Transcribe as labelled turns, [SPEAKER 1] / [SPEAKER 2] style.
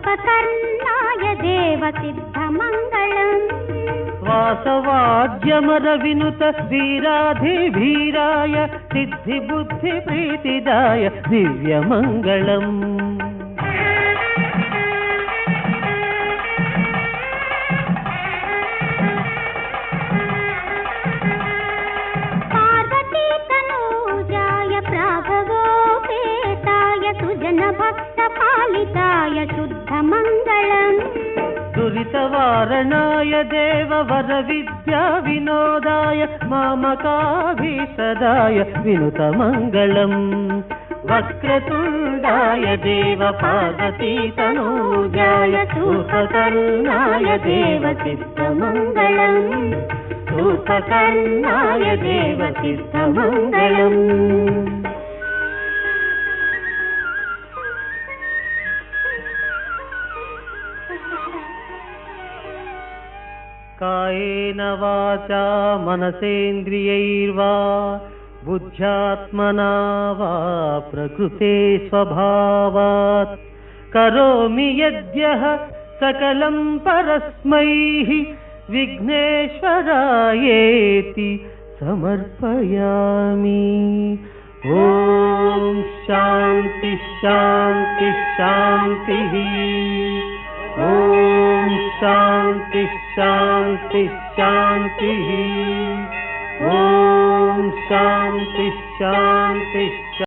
[SPEAKER 1] ऊर्ध्वकर्णाय देवसिद्धमङ्गलम्
[SPEAKER 2] वासवाद्यमर विनुत वीराधिवीराय सिद्धिबुद्धिप्रीतिदाय दिव्यमङ्गलम्
[SPEAKER 1] पार्वतीतनूजाय प्राभवोपेताय सुजनभक्तपालिताय शुद्धमङ्गलम्
[SPEAKER 2] दुरितवारणाय देववरविद्याविनोदाय मामकाभीष्टदाय विनुतमङ्गलम् वक्रतुण्डाय देवपार्वतीतनूजाय ऊर्ध्वकर्णाय देवसिद्धमङ्गलम् ऊर्ध्वकर्णाय देवसिद्धमङ्गलम् कायेन वाचा मनसेन्द्रियैर्वा बुद्ध्यात्मना वा प्रकृते स्वभावात् करोमि यद्यः सकलं परस्मै विघ्नेश्वरायेति समर्पयामि। ॐ शान्ति शान्ति शान्तिः। ॐ शान्ति शान्ति शान्तिः। ॐ शान्ति शान्ति